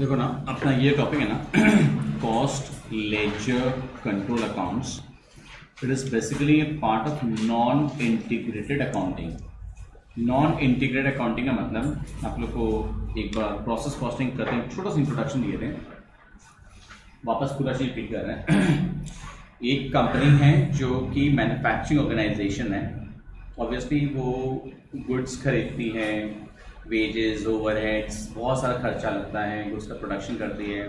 देखो ना, अपना ये टॉपिक है ना cost ledger control accounts. It is basically A part of non integrated accounting. Non integrated accounting का मतलब आप लोग को एक बार प्रोसेस कॉस्टिंग करते हैं, छोटा सा इंट्रोडक्शन दिए थे, वापस पूरा चीज रिपीट कर रहे हैं. एक कंपनी है जो कि मैन्युफैक्चरिंग ऑर्गेनाइजेशन है. ऑब्वियसली वो गुड्स खरीदती है, वेजेस, ओवरहेड्स, बहुत सारा खर्चा लगता है. गुड्स का प्रोडक्शन करती है,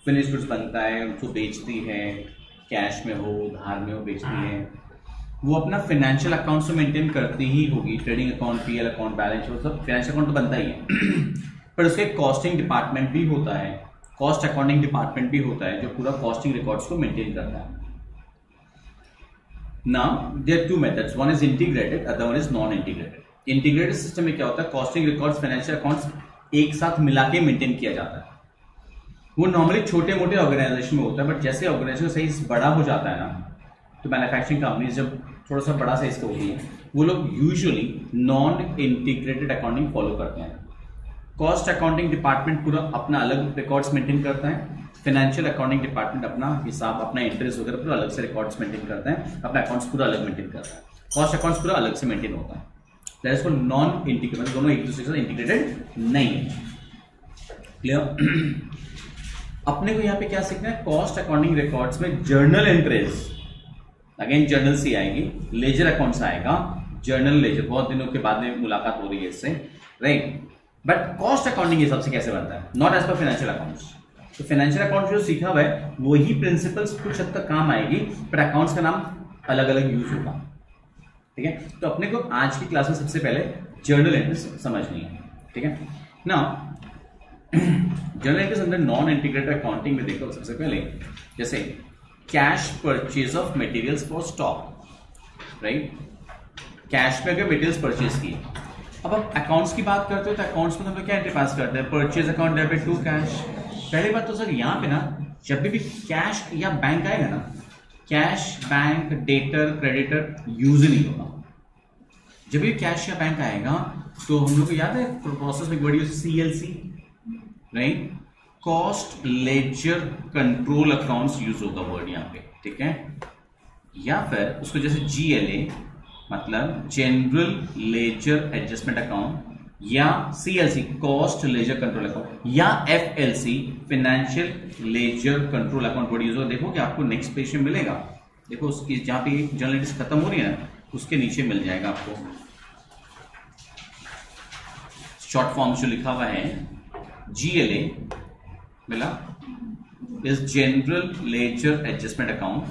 फिनिश गुड्स बनता है, उसको बेचती है, कैश में हो उधार में हो बेचती है. वो अपना फाइनेंशियल अकाउंट से मेंटेन करती ही होगी. Trading account, PL account, balance, वो सब फाइनेंशियल अकाउंट तो बनता ही है. पर उसके कॉस्टिंग डिपार्टमेंट भी होता है, कॉस्ट अकाउंटिंग डिपार्टमेंट भी होता है जो पूरा कॉस्टिंग रिकॉर्ड्स को मेंटेन करता है. Now there are two methods. One is integrated, other one is non-integrated. Integrated system में क्या होता है, कॉस्टिंग रिकॉर्ड्स, फाइनेंशियल अकाउंट्स एक साथ मिला के मेंटेन किया जाता है. वो नॉर्मली छोटे मोटे ऑर्गेनाइजेशन में होता है, बट जैसे ऑर्गेनाइजेशन साइज बड़ा हो जाता है ना, तो मैन्युफैक्चरिंग कंपनी जब थोड़ा सा बड़ा साइज का होती है, वो लोग usually non integrated accounting follow करते हैं. कॉस्ट अकाउंटिंग डिपार्टमेंट पूरा अपना अलग रिकॉर्ड्स मेंटेन करता है. फाइनेंशियल अकाउंटिंग डिपार्टमेंट अपना हिसाब, अपना इंटरेस्ट वगैरह पूरा अलग से रिकॉर्ड्स मेंटेन करता है, अपना अकाउंट्स पूरा अलग मेंटेन करता है. कॉस्ट अकाउंट्स पूरा अलग से मेंटेन होता है. That is called non integrated. दोनों एक दूसरे के साथ इंटीग्रेटेड नहीं है. क्लियर? अपने को यहाँ पे क्या सीखना है, कॉस्ट अकाउंटिंग रिकॉर्ड्स में जर्नल एंट्रीज, अगेन जर्नल सी आएगी, लेजर अकाउंट्स आएगा, जर्नल लेजर. बहुत दिनों के बाद में मुलाकात हो रही है इससे, राइट? बट कॉस्ट अकाउंटिंग ये सबसे कैसे बनता है, not as per financial accounts. तो फाइनेंशियल अकाउंट जो सीखा हुआ है वही प्रिंसिपल्स कुछ हद तक काम आएगी, पर अकाउंट्स का नाम अलग अलग यूज होगा. ठीक है? तो अपने को आज की क्लास में सबसे पहले जर्नल एंट्रीज समझनी है. ठीक है ना? जर्नल एंट्रीज अंदर नॉन इंटीग्रेटेड अकाउंटिंग में देखो, सबसे पहले जैसे cash purchase of materials for stock, right? Cash में अगर मटेरियल्स परचेज की, अब आप अकाउंट्स की बात करते हो तो अकाउंट्स में हम लोग क्या एंट्री पास करते हैं, purchase account debit to cash. पहली बात तो सर यहाँ पे ना, जब भी कैश या बैंक आएगा ना, cash, bank, debtor, creditor use ही नहीं होगा. जब भी कैश या बैंक आएगा तो हम लोग को याद है प्रोसेस में word use CLC, right? Cost ledger control accounts use होगा वर्ड यहाँ पे. ठीक है? या फिर उसको जैसे GLA मतलब जनरल लेजर एडजस्टमेंट अकाउंट, या CLC cost ledger control account, या FLC financial laser control account word use होगा. देखो कि आपको नेक्स्ट पेज में मिलेगा. देखो उसकी जहां पे जर्नल एंट्रीज खत्म हो रही है ना, उसके नीचे मिल जाएगा आपको शॉर्ट फॉर्म जो लिखा हुआ है. GLA मिला, is general ledger adjustment account,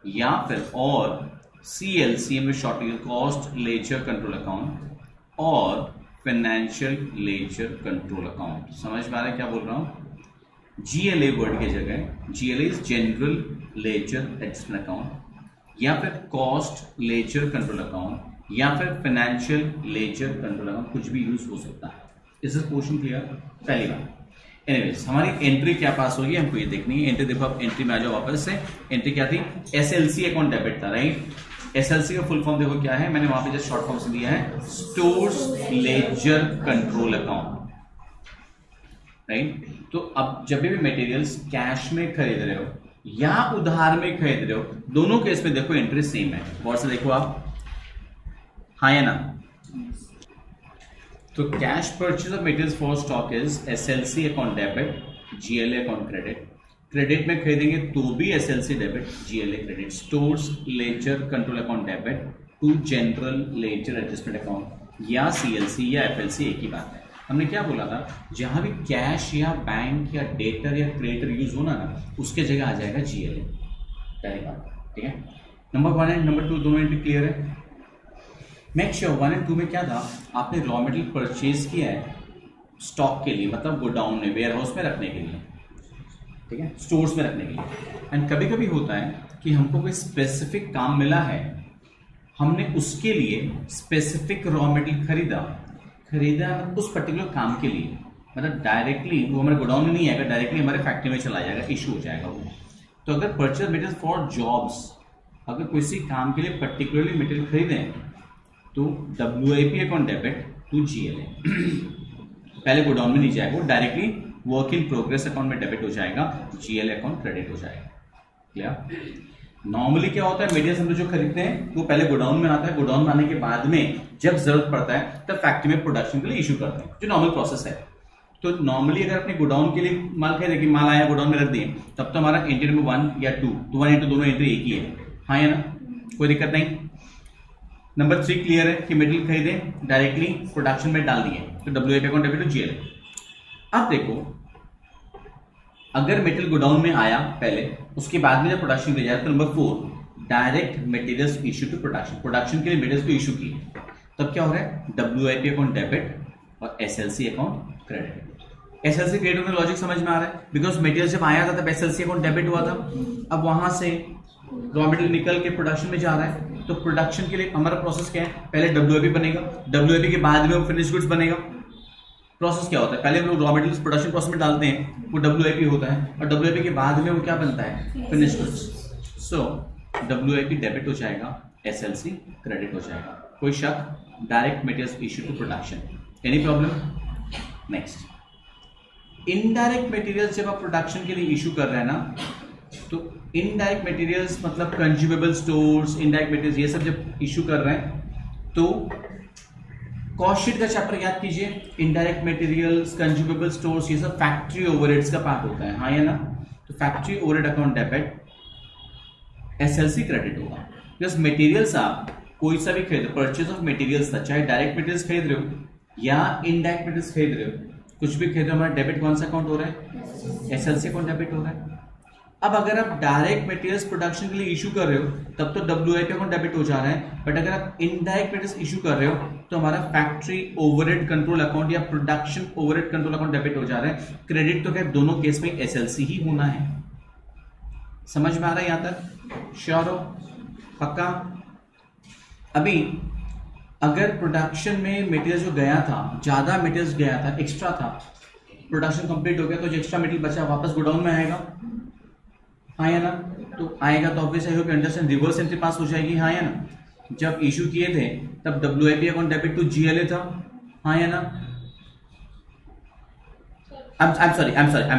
या फिर और CLC में short cost ledger control account और फाइनेंशियल लेजर कंट्रोल अकाउंट. समझ में आ रहा है क्या बोल रहा हूं? GLA वर्ड की जगह GLA is general ledger adjustment account, या फिर कॉस्ट लेजर कंट्रोल अकाउंट, या फिर फाइनेंशियल लेजर कंट्रोल अकाउंट. कुछ भी यूज हो सकता है. Is this question clear? पहली बात. एनीवेज, हमारी एंट्री क्या पास होगी हमको ये देखनी है. एंट्री देखो, आप एंट्री में आ जाओ वापस से. एंट्री क्या थी? SLC अकाउंट डेबिट था, राइट? SLC का फुल फॉर्म देखो क्या है, मैंने वहां पे जस्ट शॉर्ट फॉर्म से दिया है, stores ledger control account, right? तो अब जब भी मटेरियल्स कैश में खरीद रहे हो या उधार में खरीद रहे हो, दोनों केस में देखो एंट्री सेम है. और से देखो आप, हाँ या ना? तो cash purchase of materials for stock is SLC account debit, GLA account credit. Credit में खरीदेंगे तो भी SLC debit, GLA credit. Stores ledger control account debit to general ledger adjustment account, या CLC या FLC एक ही बात है. हमने क्या बोला था, जहां भी कैश या बैंक या डेटर या क्रेडिटर यूज होना ना, उसके जगह आ जाएगा GLA. पहली बात. ठीक है? नंबर 1 एंड नंबर 2 दोनों एंट्री क्लियर है? मेक श्योर 1 एंड 2 में क्या था, आपने रॉ मटेरियल परचेज किया है स्टॉक के लिए, मतलब गोडाउन में, वेयर हाउस में रखने के लिए. ठीक है? स्टोर्स में रखने के लिए. एंड कभी कभी होता है कि हमको कोई स्पेसिफिक काम मिला है, हमने उसके लिए स्पेसिफिक रॉ मटेरियल खरीदा उस पर्टिकुलर काम के लिए, मतलब डायरेक्टली वो हमारे गोडाउन में नहीं आएगा, डायरेक्टली हमारे फैक्ट्री में चला जाएगा, इशू हो जाएगा वो. तो अगर परचेज मटेरियल फॉर जॉब्स, अगर किसी काम के लिए पर्टिकुलरली मटेरियल खरीदें तो WIP account debit to GLA. पहले गोडाउन में नहीं जाएगा, वो directly work in progress account में डेबिट हो जाएगा, जीएल अकाउंट क्रेडिट हो जाएगा। क्लियर? नॉर्मली क्या होता है, मटेरियल्स हम लोग जो खरीदते हैं वो पहले गोडाउन में आता है, गोडाउन में आने के बाद में जब जरूरत पड़ता है तब फैक्ट्री में प्रोडक्शन के लिए इशू करते हैं, जो नॉर्मल प्रोसेस है। तो नॉर्मली अगर अपने गोडाउन के लिए माल खरीदे कि माल आया गोडाउन में रख दिए, तब तो हमारा एंट्री नंबर 1 या 2, तो 1 इंटू दोनों एंट्री एक ही है, हाँ या ना, कोई दिक्कत नहीं। नंबर 3 क्लियर है कि मटेरियल खरीदे डायरेक्टली प्रोडक्शन में डाल दिए, तो WIP account debit to GL. अब देखो अगर मटेरियल गोडाउन में आया पहले, उसके बाद में जब प्रोडक्शन किया जाए, तो number 4 direct materials issue to production, production के लिए मटेरियल्स को इशू किए, तब क्या हो रहा है, WIP अकाउंट डेबिट और SLC account credit. SLC credit में लॉजिक समझ में आ रहा है, बिकॉज मटेरियल जब आया था तब SLC अकाउंट डेबिट हुआ था, अब वहां से रॉ मटेरियल निकल के प्रोडक्शन में जा रहा है, तो प्रोडक्शन के लिए हमारा प्रोसेस क्या है, पहले WIP बनेगा, WIP के बाद में वो फिनिश गुड्स बनेगा। प्रोसेस क्या होता है, पहले हम लोग रॉ मटेरियल प्रोडक्शन प्रोसेस में डालते हैं, वो WIP होता है, और WIP के बाद में वो क्या बनता है, finish goods. So WIP debit हो जाएगा, SLC क्रेडिट हो जाएगा, कोई शक? Direct materials issue to production, any problem? Next, indirect materials जब आप प्रोडक्शन के लिए इशू कर रहे हैं ना, तो इनडायरेक्ट मटेरियल्स मतलब कंज्यूमेबल स्टोर्स, इनडायरेक्ट मटेरियल्स ये सब जब इशू कर रहे हैं, तो कॉस्ट शीट का चैप्टर याद कीजिए, इनडायरेक्ट मटेरियल्स, कंज्यूमेबल स्टोर्स, ये सब फैक्ट्री ओवरहेड्स का पार्ट होता है, हाँ या ना। तो factory overhead account debit, SLC credit होगा। प्लस मटेरियल्स आप कोई सा भी खरीद, परचेज ऑफ मटेरियल्स था, चाहे डायरेक्ट मटेरियल्स खरीद रहे हो या इनडायरेक्ट मटेरियल्स खरीद रहे हो, कुछ भी खरीद रहे हो, हमारा डेबिट कौन सा अकाउंट हो रहा है, SLC अकाउंट डेबिट हो रहा है। अब अगर आप डायरेक्ट मटेरियल्स प्रोडक्शन के लिए इशू कर रहे हो, तब तो WIP अकाउंट डेबिट हो जा रहा है, बट अगर आप इनडायरेक्ट मटेरियल्स इशू कर रहे हो, तो हमारा फैक्ट्री ओवरहेड कंट्रोल अकाउंट या production overhead control account debit हो जा रहा है। क्रेडिट तो क्या दोनों केस में SLC ही होना है। समझ में आ रहा है यहां तक? श्योर हो? पक्का? अभी अगर प्रोडक्शन में मटेरियल जो गया था, ज्यादा मटेरियल गया था, एक्स्ट्रा था, प्रोडक्शन कंप्लीट हो गया, तो जो एक्स्ट्रा मटेरियल बचा वापस गोडाउन में आएगा, हाँ या ना। तो आएगा तो obvious I hope you understand, reverse entry पास हो जाएगी, हाँ या ना। जब इशू किए थे तब WIP account debit to GLA था, हाँ या ना। I'm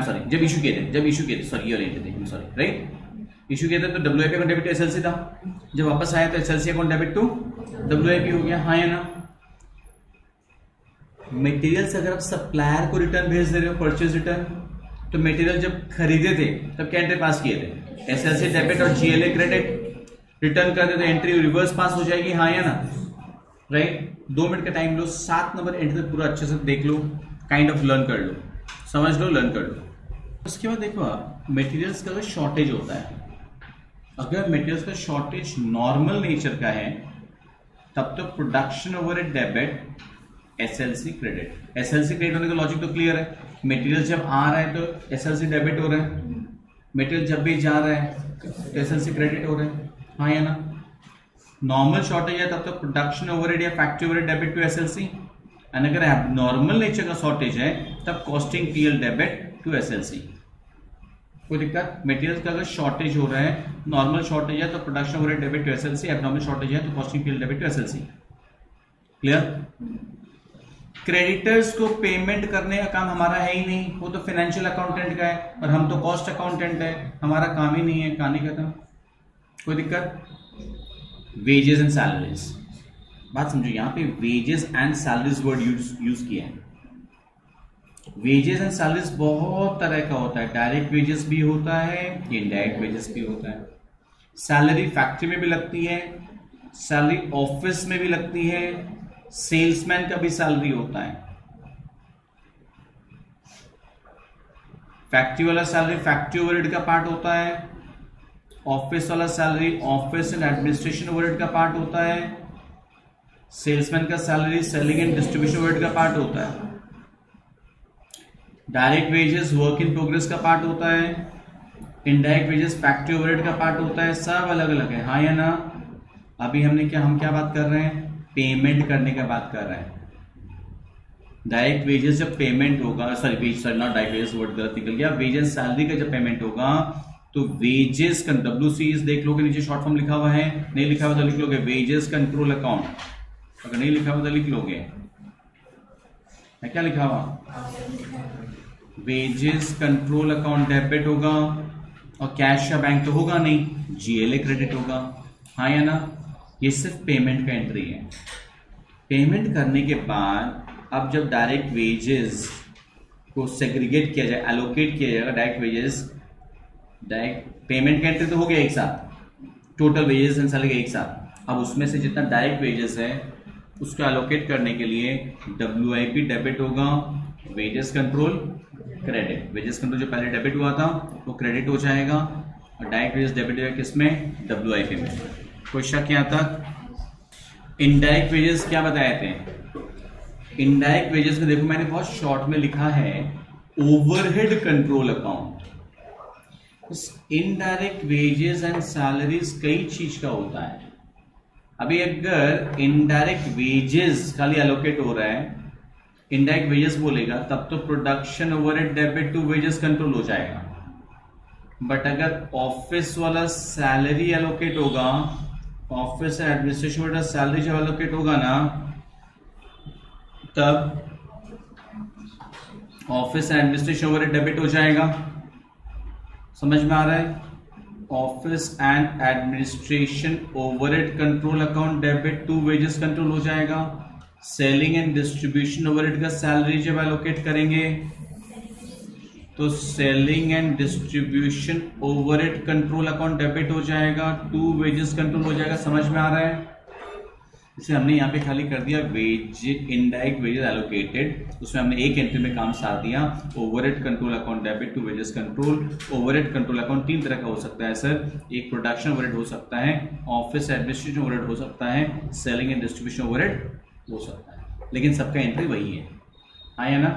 sorry, जब इशू किए थे, सॉरी ये रेट थे, I'm sorry, राइट, इशू किए थे तो WIP account debit to SLC था, जब वापस आया तो SLC account debit to WIP हो गया, हाँ या ना। मटेरियल्स अगर आप सप्लायर को रिटर्न भेज दे रहे हो, परचेज रिटर्न, तो मटेरियल जब खरीदे थे तब क्या एंट्री पास किए थे, SLC डेबिट और GLA क्रेडिट। रिटर्न कर दे तो एंट्री रिवर्स पास हो जाएगी, हाँ या ना, राइट। 2 मिनट का टाइम लो, 7 नंबर एंट्री पूरा अच्छे से देख लो, काइंड ऑफ लर्न कर लो, समझ लो, लर्न कर लो। उसके बाद देखो आप मटेरियल्स का शॉर्टेज होता है, अगर मटेरियल्स का शॉर्टेज नॉर्मल नेचर का है, तब तो production overhead debit, SLC credit. SLC credit होने का लॉजिक तो क्लियर है, मटेरियल जब आ रहा है तो SLC डेबिट हो रहा है, मटेरियल जब भी जा रहा है तो SLC क्रेडिट हो रहा है, हाँ या ना। नॉर्मल शॉर्टेज है तब तो प्रोडक्शन ओवरहेड या factory overhead debit to SLC, and अगर नॉर्मल नेचर का शॉर्टेज है तब costing PL debit to SLC। कोई दिक्कत? मटेरियल का अगर शॉर्टेज हो रहा है, नॉर्मल शॉर्टेज है तो production overhead debit to SLC, abnormal shortage है तो costing PL debit to SLC। Clear? Creditors को पेमेंट करने का काम हमारा है ही नहीं, वो तो फाइनेंशियल अकाउंटेंट का है, और हम तो कॉस्ट अकाउंटेंट है, हमारा काम ही नहीं है, कहानी खत्म। कोई दिक्कत? वेजेस एंड सैलरीज, बात समझो, यहां पे wages and salaries word use किया है। वेजेस एंड सैलरीज बहुत तरह का होता है, डायरेक्ट वेजेस भी होता है, इनडायरेक्ट वेजेस भी होता है। सैलरी फैक्ट्री में भी लगती है, सैलरी ऑफिस में भी लगती है, सेल्समैन का भी सैलरी होता है। फैक्ट्री वाला सैलरी फैक्ट्री ओवरहेड का पार्ट होता है, ऑफिस वाला salary office and administration overhead का पार्ट होता है, सेल्समैन का salary selling and distribution overhead का पार्ट होता है, direct wages work in progress का पार्ट होता है, इनडायरेक्ट वेजेस फैक्ट्री ओवरहेड का पार्ट होता है, सब अलग अलग है, हाँ या ना। अभी हम क्या बात कर रहे हैं, पेमेंट करने का बात कर रहे हैं। डायरेक्ट वेजेस जब पेमेंट होगा, नॉट डायरेक्ट वेजेस, वर्ड गलत निकल गया, वेजेस सैलरी का जब पेमेंट होगा तो वेजेस का WCs देख लोगे, नीचे शॉर्ट फॉर्म लिखा हुआ है, नहीं लिखा हुआ तो लिख लोगे वेजेस कंट्रोल अकाउंट, अगर नहीं लिखा हुआ तो लिख लोगे, क्या लिखा हुआ, वेजेस कंट्रोल अकाउंट डेबिट होगा और कैश या बैंक तो होगा नहीं, जीएलए क्रेडिट होगा, हाँ या ना। ये सिर्फ पेमेंट का एंट्री है। पेमेंट करने के बाद अब जब डायरेक्ट वेजेस को सेग्रीगेट किया जाए, एलोकेट किया जाएगा, डायरेक्ट वेजेस, डायरेक्ट पेमेंट का एंट्री तो हो गया एक साथ, टोटल वेजेस एंड सैलरी एक साथ। अब उसमें से जितना डायरेक्ट वेजेस है उसको एलोकेट करने के लिए डब्ल्यूआईपी डेबिट होगा, wages control credit. Wages control जो पहले डेबिट हुआ था वो क्रेडिट हो जाएगा और डायरेक्ट वेजेस डेबिट होगा किसमें, डब्ल्यूआईपी में। कोई शक यहाँ तक? इनडायरेक्ट वेजेस क्या बताए थे? इनडायरेक्ट वेजेस में देखो मैंने बहुत शॉर्ट में लिखा है overhead control account. Indirect wages and salaries कई चीज का होता है। अभी अगर इनडायरेक्ट वेजेस खाली एलोकेट हो रहा है, इनडायरेक्ट वेजेस बोलेगा तब तो production overhead debit to wages control हो जाएगा। बट अगर ऑफिस वाला सैलरी एलोकेट होगा, ऑफिस एडमिनिस्ट्रेशन वाला सैलरी जब एलोकेट होगा ना, तब ऑफिस एडमिनिस्ट्रेशन ओवरहेड डेबिट हो जाएगा। समझ में आ रहा है? Office and administration overhead control account debit to wages control हो जाएगा। सेलिंग एंड डिस्ट्रीब्यूशन ओवरहेड का सैलरी जब एलोकेट करेंगे तो selling and distribution overhead control account debit हो जाएगा, टू वेजेस कंट्रोल हो जाएगा। समझ में आ रहा है? इसे हमने यहाँ पे खाली कर दिया वेज, इनडायरेक्ट वेजेस एलोकेटेड, उसमें हमने एक एंट्री में काम सार दिया, overhead control account debit to wages control. Overhead control account तीन तरह का हो सकता है सर, एक प्रोडक्शन ओवरहेड हो सकता है, ऑफिस एडमिनिस्ट्रेशन ओवरहेड हो सकता है, सेलिंग एंड डिस्ट्रीब्यूशन ओवरहेड हो सकता है, लेकिन सबका एंट्री वही है, हाँ या ना?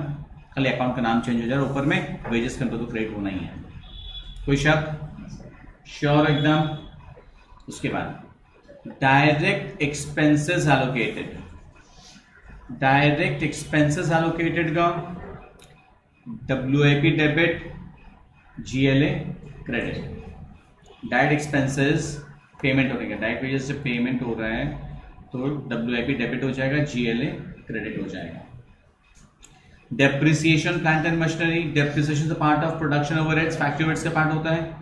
खाली अकाउंट का नाम चेंज हो जाए, ऊपर में वेजेस कंट्रोल तो क्रेडिट होना ही है। कोई शक? श्योर एकदम? उसके बाद direct expenses allocated. Direct expenses allocated का WIP debit, GLA credit. Direct expenses payment होने का, डायरेक्ट वेजेस से पेमेंट हो रहा है तो डब्ल्यूआईपी डेबिट हो जाएगा, जीएलए क्रेडिट हो जाएगा। Depreciation plant and machinery, depreciation part of production overheads, factory overheads का पार्ट होता है।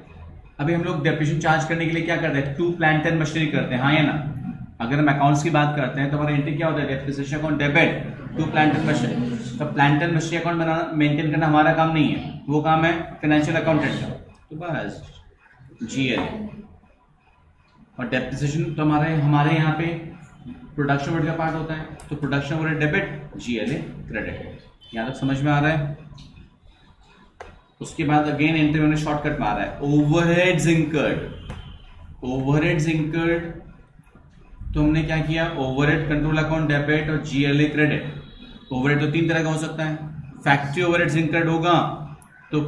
अभी हम लोग डेप्रिसिएशन चार्ज करने के लिए क्या करते हैं, टू प्लांट एंड मशीनरी करते हैं, हाँ या ना? अगर हम अकाउंट्स की बात करते हैं तो हमारा एंट्री क्या होता है, depreciation account debit to plant and machinery. तो प्लांट एंड मशीनरी अकाउंट बनाना, मेंटेन करना हमारा काम नहीं है, वो काम है फाइनेंशियल अकाउंटेंट का। तो बस जीएलए और डेप्रिसिएशन तो हमारे यहाँ पे प्रोडक्शन ओवरहेड का पार्ट होता है, तो production overhead debit, GLA credit. यहाँ तक समझ में आ रहा है? उसके बाद अगेन एंट्री मैंने शॉर्टकट मारा है, ओवरहेड्स इंकर्ड। ओवरहेड्स इंकर्ड तो हमने क्या किया, ओवरहेड कंट्रोल अकाउंट डेबिट और जीएलए क्रेडिट। ओवरहेड तो तीन तरह का हो सकता है, फैक्ट्री ओवरहेड्स इंकर्ड होगा तो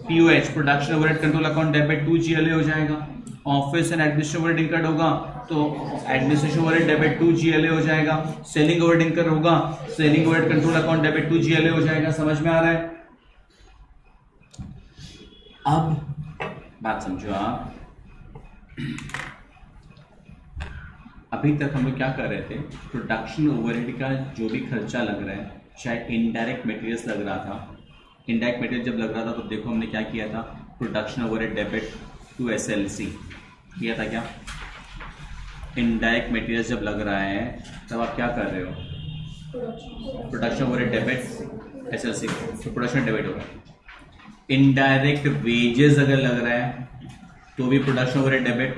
POH, production overhead control account debit to GLA हो जाएगा। Office and administration overhead incurred होगा तो administration overhead debit to GLA हो जाएगा। सेलिंग ओवरहेड इंकर्ड होगा, selling overhead control account debit to GLA हो जाएगा। समझ में आ रहा है? अब बात समझो आप, अभी तक हम लोग क्या कर रहे थे, प्रोडक्शन ओवरहेड का जो भी खर्चा लग रहा है, चाहे इनडायरेक्ट मटेरियल्स लग रहा था, इनडायरेक्ट मटेरियल जब लग रहा था तो देखो हमने क्या किया था, production overhead debit to SLC किया था क्या? इनडायरेक्ट मटेरियल्स जब लग रहा है तब आप क्या कर रहे हो, प्रोडक्शन ओवरहेड डेबिट एसएलसी, तो प्रोडक्शन डेबिट होगा। इनडायरेक्ट वेजेस अगर लग रहा है तो भी production overhead debit.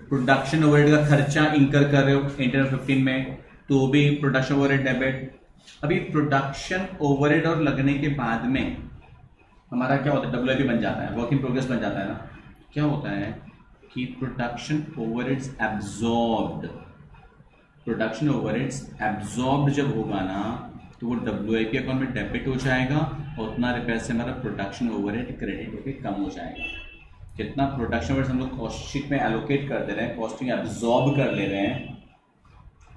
Production overhead का खर्चा इंकर कर रहे हो इंटरनल 15 में तो भी प्रोडक्शन ओवरहेड डेबिट। अभी प्रोडक्शन ओवरहेड और लगने के बाद में हमारा क्या होता है, डब्ल्यूआईपी बन जाता है, वर्क इन प्रोग्रेस बन जाता है ना। क्या होता है कि production overheads absorbed, production overheads absorbed जब होगा ना तो वो डब्ल्यूआईपी अकाउंट में डेबिट हो जाएगा और उतना रुपये से हमारा प्रोडक्शन ओवरहेड क्रेडिट होकर कम हो जाएगा। जितना प्रोडक्शन ओवरहेड्स हम लोग कॉस्ट शीट में एलोकेट कर दे रहे हैं, कॉस्टिंग एब्जॉर्ब कर ले रहे हैं,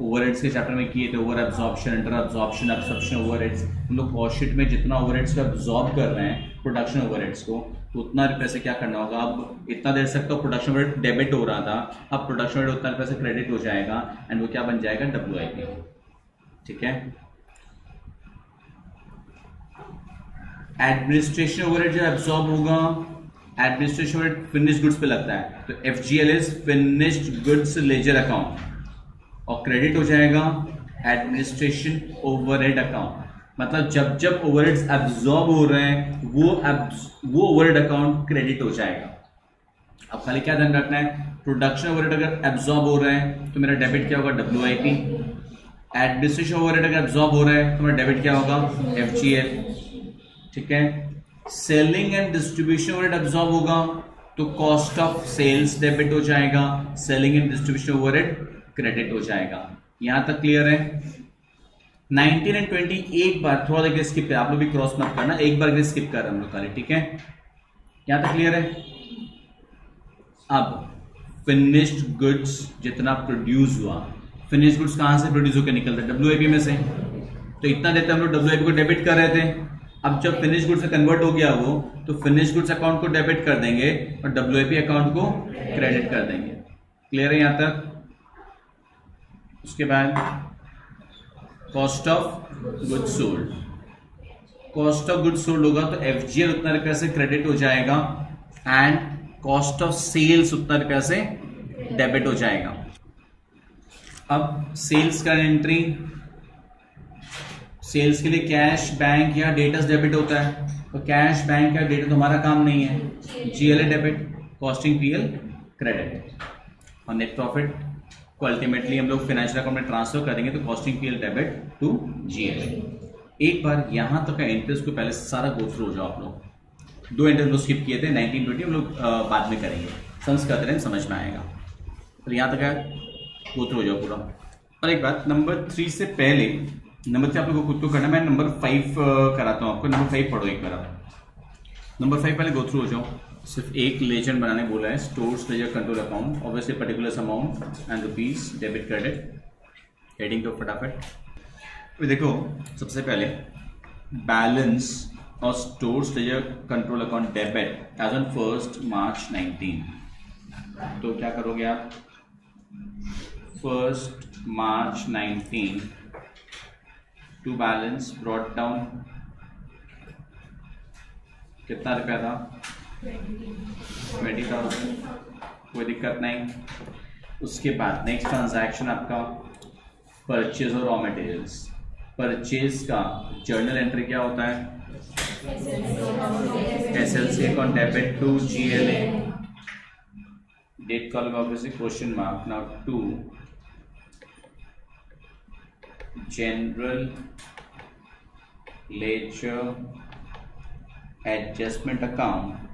ओवरहेड्स के चैप्टर में किए थे, over absorption, under absorption, absorption overheads. हम लोग कॉस्ट शीट में जितना ओवरहेड्स को एब्जॉर्ब कर रहे हैं प्रोडक्शन ओवरहेड्स को, तो उतना रुपये से क्या करना होगा। अब इतना देर तक तो प्रोडक्शन ओवरहेड डेबिट हो रहा था, अब प्रोडक्शन ओवरहेड उतना रुपये से क्रेडिट हो जाएगा एंड वो क्या बन जाएगा, डब्ल्यूआईपी। ठीक है, एडमिनिस्ट्रेशन ओवरहेड जो एब्सॉर्ब होगा, एडमिनिस्ट्रेशन ओवरहेड फिनिश्ड गुड्स पे लगता है, तो FGL is finished goods ledger account, और क्रेडिट हो जाएगा एडमिनिस्ट्रेशन ओवरहेड अकाउंट। मतलब जब जब ओवरहेड्स एब्सॉर्ब हो रहे हैं वो ओवरहेड अकाउंट क्रेडिट हो जाएगा। अब खाली क्या ध्यान रखना है, प्रोडक्शन ओवरहेड अगर एब्सॉर्ब हो रहे हैं तो मेरा डेबिट क्या होगा, WIP। एडमिनिस्ट्रेशन ओवरहेड अगर एब्सॉर्ब हो रहा है तो मेरा डेबिट क्या होगा, FGL। ठीक है। Selling and distribution overhead absorb होगा तो कॉस्ट ऑफ सेल्स डेबिट हो जाएगा, selling and distribution overhead credit हो जाएगा। यहां तक क्लियर है। 19 एंड 20 एक बार थोड़ा देखिए स्किप, आप लोग भी क्रॉस मत करना, एक बार स्किप कर रहे हम लोग खाली, ठीक है। यहां तक क्लियर है। अब फिनिश्ड गुड्स जितना प्रोड्यूस हुआ, फिनिश्ड गुड्स कहां से प्रोड्यूस होकर निकलता है, WIP में से, तो इतना देते हम लोग WIP को डेबिट कर रहे थे। अब जब फिनिश्ड गुड्स से कन्वर्ट हो गया वो, तो फिनिश्ड गुड्स अकाउंट को डेबिट कर देंगे और WIP अकाउंट को क्रेडिट कर देंगे। क्लियर है यहां तक। उसके बाद cost of goods sold, cost of goods sold होगा तो FGL उतना रुपया से क्रेडिट हो जाएगा एंड कॉस्ट ऑफ सेल्स उतना रुपया से डेबिट हो जाएगा। अब सेल्स का एंट्री, सेल्स के लिए कैश बैंक या डेटर्स डेबिट होता है, तो कैश बैंक या डेटा तो हमारा काम नहीं है, GLA debit, costing PL credit, और नेट प्रॉफिट को अल्टीमेटली हम लोग फाइनेंशियल अकाउंट में ट्रांसफर करेंगे तो costing PL debit to GLA। एक बार यहां तक का इंटरेस्ट को पहले सारा गो थ्रू हो जाओ आप लोग। 2 इंटरेस्ट लोग स्किप किए थे, 19-20 हम लोग बाद में करेंगे, सम्स करते रहें समझ में आएगा। तो यहां तक गो थ्रू हो जाओ पूरा। और एक बात, नंबर 3 से पहले, नंबर 3 आप लोगों को खुद को करना, मैं नंबर 5 कराता हूं आपको। नंबर 5 पढ़ो एक बार आप। नंबर 5 पहले गो थ्रू हो जाओ। सिर्फ एक लेजेंड बनाने बोला है, stores ledger control account, obviously particular amount and rupees debit credit. Heading तो फटाफट देखो। सबसे पहले बैलेंस और stores ledger control account debit as on 1 March 19। तो क्या करोगे आप, 1 March 19 to balance brought down कितना रुपया था, 20,000, कोई दिक्कत नहीं। उसके बाद नेक्स्ट ट्रांजैक्शन आपका परचेज और रॉ मटेरियल्स। परचेज का जर्नल एंट्री क्या होता है, SLC account debit to GLA, date column obviously question mark. Now to general ledger adjustment account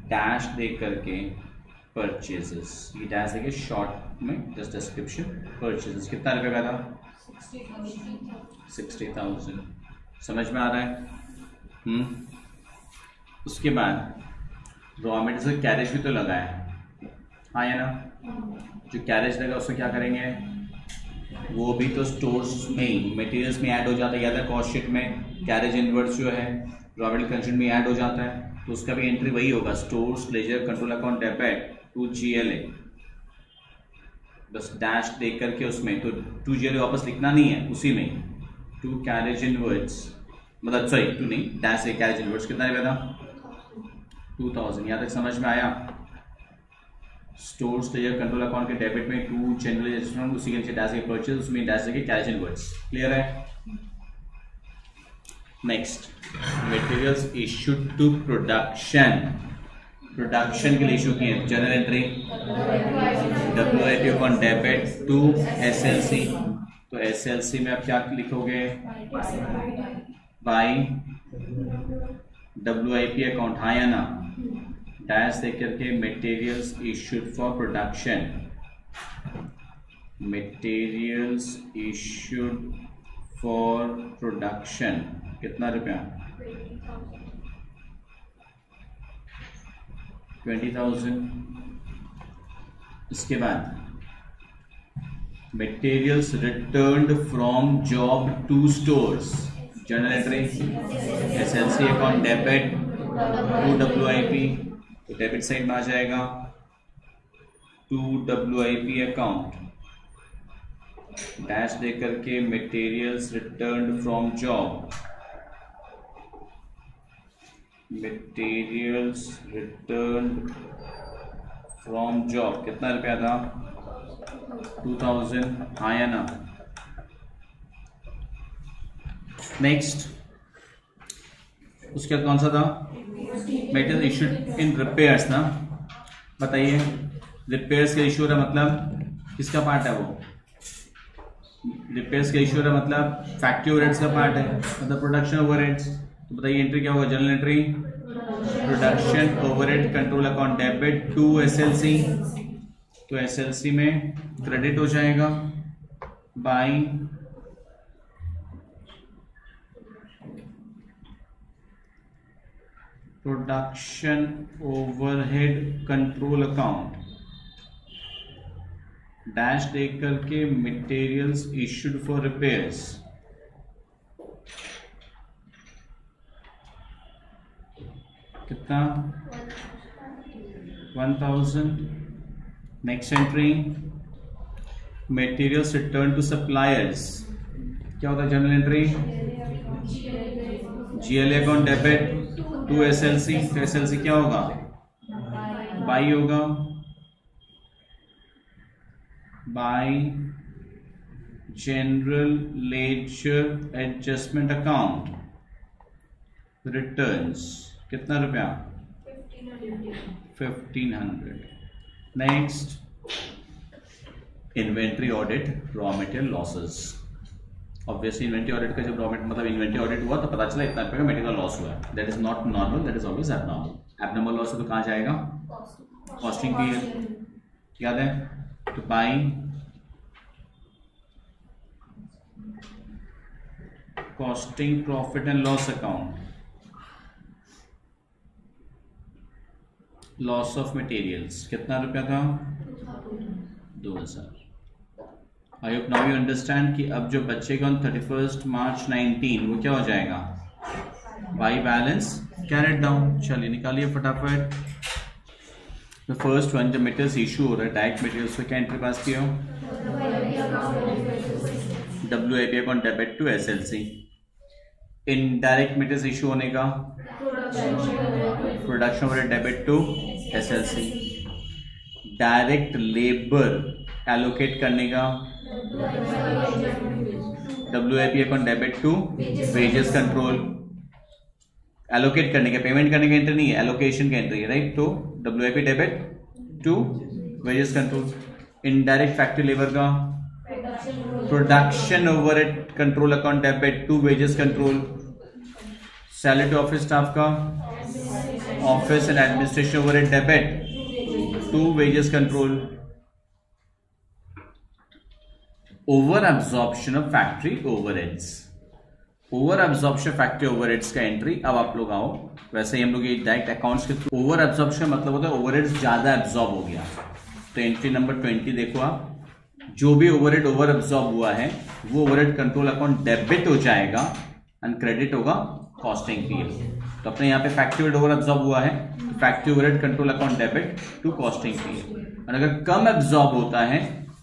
dash दे करके परचेजेस, ये डैश देके शॉर्ट में जस्ट डिस्क्रिप्शन परचेजेस कितना रुपए का था, 60,000। समझ में आ रहा है। उसके बाद रॉ मटेरियल कैरेज भी तो लगा है, हाँ या ना। जो कैरेज लगा उसमें क्या करेंगे, वो भी तो स्टोर्स में ही मटेरियल्स में ऐड हो जाता है, या कॉस्ट शीट में कैरेज इनवर्स जो है रॉ मटेरियल कंज्यूम में ऐड हो जाता है, तो उसका भी एंट्री वही होगा, stores ledger control account debit to GLA, बस डैश देख करके उसमें तो टू GLA वापस लिखना नहीं है, उसी में टू कैरेज इनवर्स, मतलब सॉरी टू नहीं, डैश से कैरेज इनवर्स कितना रुपया था, 2,000। यहाँ तक समझ में आया। स्टोर्स लेजर कंट्रोल अकाउंट के डेबिट में टू जनरल एडजस्टमेंट, उसी के नीचे डैश के परचेज, उसमें डैश के कैरेज इनवर्स। क्लियर है। Next, materials issued to production, production के लिए इशू किए general entry WIP account debit to SLC, तो SLC में आप क्या लिखोगे, बाई WIP अकाउंट, हाँ या ना, डैश देख करके materials issued for production, materials issued for production कितना रुपया, 20,000। इसके बाद materials returned from job to stores, journal entry SLC account debit to WIP, तो डेबिट साइड में आ जाएगा टू WIP अकाउंट, डैश दे करके materials returned from job materials return from job कितना रुपया था 2000, हाँ या ना। नेक्स्ट उसके बाद कौन सा था मटेरियल इशूड इन रिपेयर्स ना, बताइए रिपेयर्स का इशू है मतलब किसका पार्ट है वो, रिपेयर्स का इशू है मतलब फैक्ट्री ओवरहेड्स का पार्ट है मतलब प्रोडक्शन ओवरहेड्स। तो बताइए एंट्री क्या होगा, general entry production overhead control account debit to SLC, तो एसएलसी में क्रेडिट हो जाएगा by production overhead control account dash देख करके मटेरियल्स इश्यूड फॉर रिपेयर्स, कितना 1000। Next entry materials return to suppliers, क्या होता है general entry GLA account debit to SLC, तो एसएलसी क्या होगा बाई होगा by general ledger adjustment account returns, कितना रुपया 1500। Next inventory audit raw material losses, obviously inventory audit का जब रॉ मटेरियल मतलब इन्वेंट्री ऑडिट हुआ तो पता चला इतना रुपये का मटेरियल लॉस हुआ है, that is not normal, that is always abnormal. Abnormal loss है तो कहाँ जाएगा कॉस्टिंग पीरियड, याद है तो by costing profit and loss account loss of materials, कितना रुपया था 2000। I hope now you understand कि अब जो बचेगा ऑन 31 मार्च 19 वो क्या हो जाएगा बाई बैलेंस कैरेट डाउन। चलिए निकालिए फटाफट। द फर्स्ट वन जब मटेरियल्स इशू हो रहा है डायरेक्ट मटेरियल्स पे क्या एंट्री पास किया WIP account debit to SLC. Indirect materials issue होने का production overhead debit to SLC. Direct labour allocate करने का WIP account debit to wages control. Allocate करने का पेमेंट करने का एंट्री नहीं है, एलोकेशन का एंट्री है राइट, तो WIP debit to wages control. Indirect factory labour का production overhead control account debit to wages control. Salary to office staff का office and administration overhead debit to wages control. Over absorption of factory overheads, over absorption factory overheads का entry. अब आप लोग आओ, वैसे ही हम लोग ये डायरेक्ट अकाउंट्स के थ्रू ओवर एब्जॉर्प्शन मतलब होता है ओवरहेड्स ज्यादा एब्जॉर्ब हो गया। तो एंट्री नंबर 20 देखो आप, जो भी ओवरहेड ओवर एब्जॉर्ब हुआ है वो ओवरहेड कंट्रोल अकाउंट डेबिट हो जाएगा एंड क्रेडिट होगा कॉस्टिंग पीरियड। तो अपने यहाँ पे फैक्ट्री ओवरहेड ओवर एब्जॉर्ब हुआ है तो factory overhead control account debit to costing period. और अगर कम एब्जॉर्ब होता है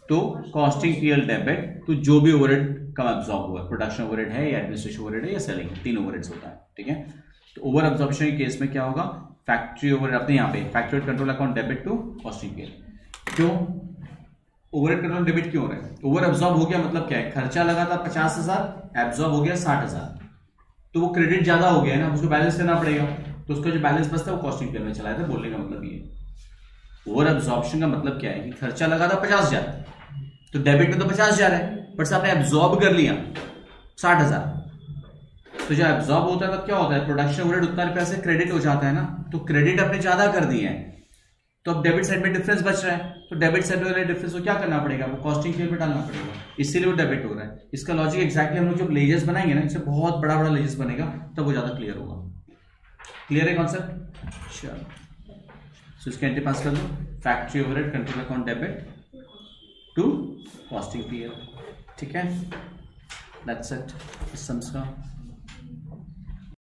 तो कॉस्टिंग पीरियड डेबिट तो जो भी ओवरहेड कम एब्जॉर्ब हुआ है, प्रोडक्शन ओवरहेड है या एडमिनिस्ट्रेशन ओवरहेड है या सेलिंग, 3 ओवरहेड्स होता है। ठीक है, तो ओवर एब्जॉर्प्शन के केस में क्या होगा फैक्ट्री ओवरहेड अपने यहाँ पे factory overhead control account debit to costing period. क्यों ओवरहेड कंट्रोल डेबिट क्यों हो रहा है? ओवर एब्जॉर्ब हो गया मतलब क्या है, खर्चा लगा था 50,000 एब्जॉर्ब हो गया 60,000, तो वो क्रेडिट ज्यादा हो गया है ना, उसको बैलेंस करना पड़ेगा, तो उसका जो बैलेंस बचता है वो कॉस्टिंग पीरियड में चलाया था। बोलने का मतलब ये ओवर एब्जॉर्प्शन का मतलब क्या है कि खर्चा लगा था 50,000 तो डेबिट में तो 50,000 है बट आपने एब्जॉर्ब कर लिया 60,000। तो जब एब्जॉर्ब होता है तब क्या होता है प्रोडक्शन ओवरहेड उतना रुपया से क्रेडिट हो जाता है ना, तो क्रेडिट आपने ज्यादा कर दिया है तो अब डेबिट साइड में डिफरेंस बच रहा है, तो डेबिट साइड वाले डिफरेंस को क्या करना पड़ेगा वो कॉस्टिंग पीरियड में डालना पड़ेगा, इसीलिए वो डेबिट हो रहा है। इसका लॉजिक एक्जैक्टली हम लोग जब लेजर्स बनाएंगे ना, इससे बहुत बड़ा बड़ा लेजर्स बनेगा तब वो ज्यादा क्लियर होगा। क्लियर है कॉन्सेप्ट? चलो सो इसके एंट्री पास कर दो, factory overhead control account debit to costing period. ठीक है, दैट्स इट सम्स का।